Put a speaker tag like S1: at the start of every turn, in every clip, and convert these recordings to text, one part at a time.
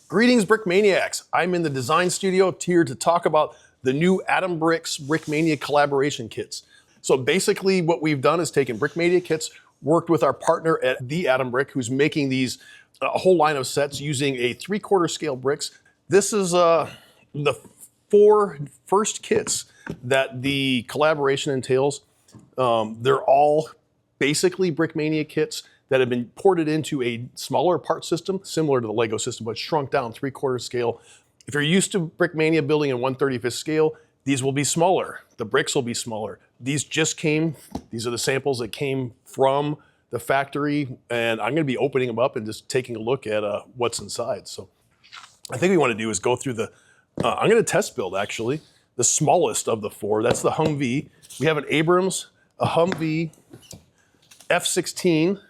S1: Greetings, Brickmaniacs. I'm in the design studio here to talk about the new Atom Bricks Brickmania collaboration kits. So basically what we've done is taken Brickmania kits, worked with our partner at The Atom Brick, who's making these a whole line of sets using a 3/4 scale bricks. This is the 4 first kits that the collaboration entails. They're all basically Brickmania kits that have been ported into a smaller part system, similar to the Lego system, but shrunk down 3/4 scale. If you're used to Brickmania building in 1/35 scale, these will be smaller. The bricks will be smaller. These are the samples that came from the factory, and I'm gonna be opening them up and just taking a look at what's inside. So I think we wanna do is go through I'm gonna test build actually, the smallest of the 4. That's the Humvee. We have an Abrams, a Humvee, F-16,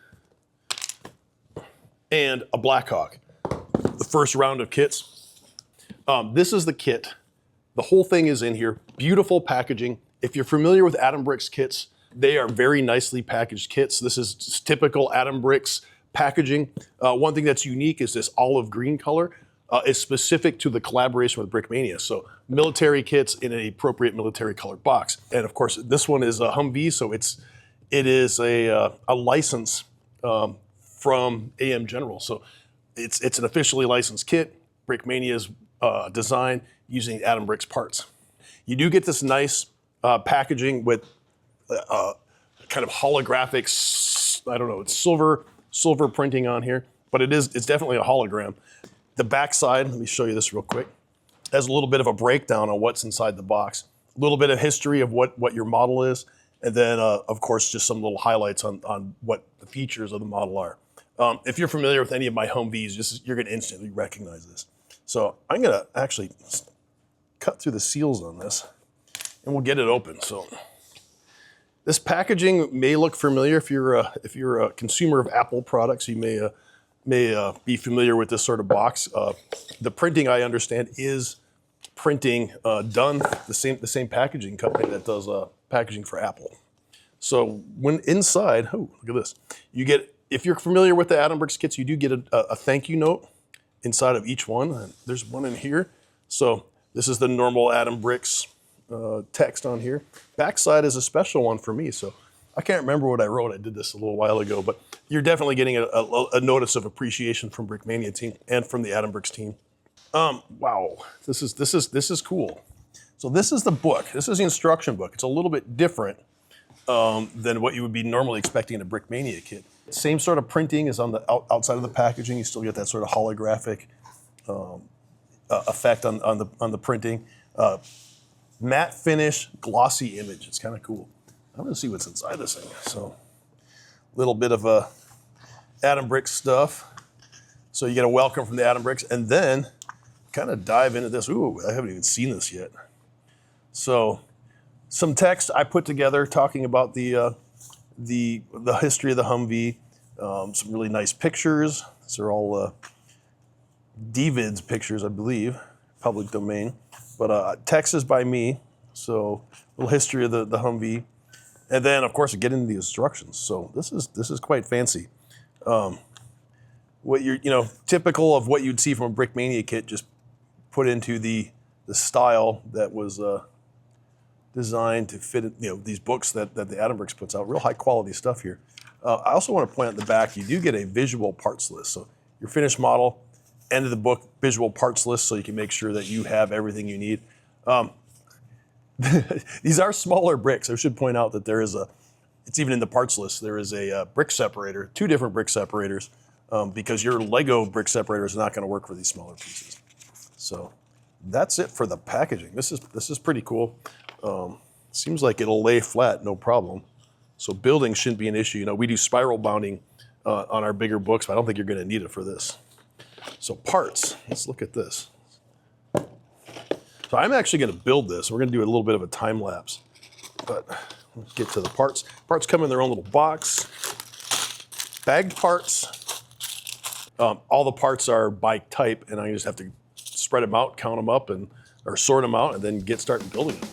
S1: and a Blackhawk. The first round of kits. This is the kit. The whole thing is in here. Beautiful packaging. If you're familiar with Atom Bricks kits, they are very nicely packaged kits. This is typical Atom Bricks packaging. One thing that's unique is this olive green color. Is specific to the collaboration with Brickmania. So military kits in an appropriate military colored box. And of course, this one is a Humvee, so it is a license from AM General. So it's an officially licensed kit. Brickmania's design using Atom Bricks parts. You do get this nice packaging with kind of holographic, I don't know, it's silver printing on here, but it's definitely a hologram. The back side, let me show you this real quick, has a little bit of a breakdown on what's inside the box, a little bit of history of what your model is, and then, of course, just some little highlights on what the features of the model are. If you're familiar with any of my Humvees, you're gonna instantly recognize this. So I'm gonna actually cut through the seals on this, and we'll get it open. So this packaging may look familiar if you're a consumer of Apple products. You may be familiar with this sort of box. The printing, I understand, is printing done the same packaging company that does packaging for Apple. So when inside, oh, look at this. You get, if you're familiar with the Atom Bricks kits, you do get a thank you note inside of each one. And there's one in here. So this is the normal Atom Bricks text on here. Backside is a special one for me. So I can't remember what I wrote. I did this a little while ago, but you're definitely getting a notice of appreciation from Brickmania team and from the Atom Bricks team. Wow, this is cool. So this is the book. This is the instruction book. It's a little bit different than what you would be normally expecting in a Brickmania kit. Same sort of printing is on the outside of the packaging. You still get that sort of holographic effect on the printing. Matte finish, glossy image. It's kind of cool. I'm gonna see what's inside this thing. So, a little bit of Atom Bricks stuff. So you get a welcome from the Atom Bricks, and then kind of dive into this. Ooh, I haven't even seen this yet. So, some text I put together talking about the history of the Humvee. Some really nice pictures. These are all DVID's pictures, I believe, public domain. But text is by me. So, a little history of the Humvee. And then, of course, get into the instructions. So this is quite fancy. What typical of what you'd see from a Brickmania kit, just put into the style that was designed to fit, these books that the Atom Bricks puts out. Real high quality stuff here. I also want to point out in the back, you do get a visual parts list. So your finished model, end of the book, visual parts list, so you can make sure that you have everything you need. These are smaller bricks. I should point out that it's even in the parts list, there is a brick separator, 2 different brick separators, because your Lego brick separator is not gonna work for these smaller pieces. So that's it for the packaging. This is pretty cool. Seems like it'll lay flat, no problem. So building shouldn't be an issue. We do spiral bounding on our bigger books, but I don't think you're gonna need it for this. So parts, let's look at this. So I'm actually gonna build this. We're gonna do a little bit of a time lapse, but let's get to the parts. Parts come in their own little box. Bagged parts. All the parts are by type, and I just have to spread them out, count them up, or sort them out, and then get started building them.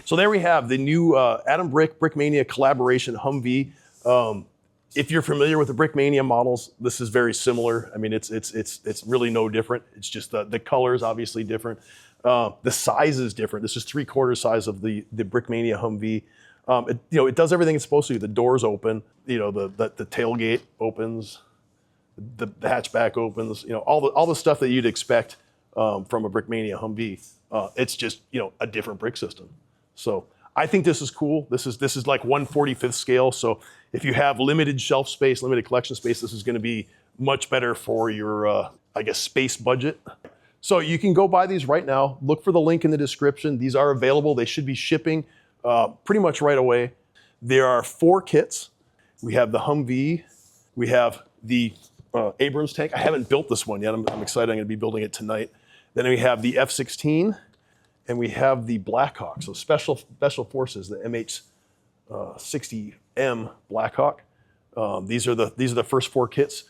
S1: So there we have the new Atom Brick Brickmania collaboration Humvee. If you're familiar with the Brickmania models, this is very similar. I mean, it's really no different. It's just the color is obviously different. The size is different. This is 3/4 size of the Brickmania Humvee. It does everything it's supposed to do. The doors open. The tailgate opens. The hatchback opens. All the stuff that you'd expect from a Brickmania Humvee. It's just a different brick system. So I think this is cool. This is like 1/45th scale. So if you have limited shelf space, limited collection space, this is going to be much better for your space budget. So you can go buy these right now. Look for the link in the description. These are available. They should be shipping pretty much right away. There are 4 kits. We have the Humvee. We have the Abrams tank. I haven't built this one yet. I'm excited. I'm going to be building it tonight. Then we have the F-16. And we have the Blackhawk, so special forces, the MH-60M Blackhawk. These are the first 4 kits.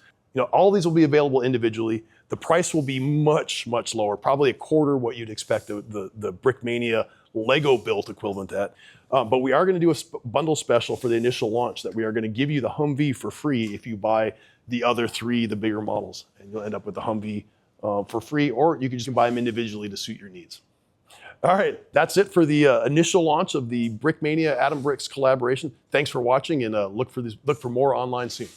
S1: All these will be available individually. The price will be much, much lower, probably a quarter what you'd expect the Brickmania Lego built equivalent at. But we are going to do a bundle special for the initial launch that we are going to give you the Humvee for free if you buy the other 3, the bigger models, and you'll end up with the Humvee for free, or you can just buy them individually to suit your needs. All right, that's it for the initial launch of the Brickmania Atom Bricks collaboration. Thanks for watching, and look for more online soon.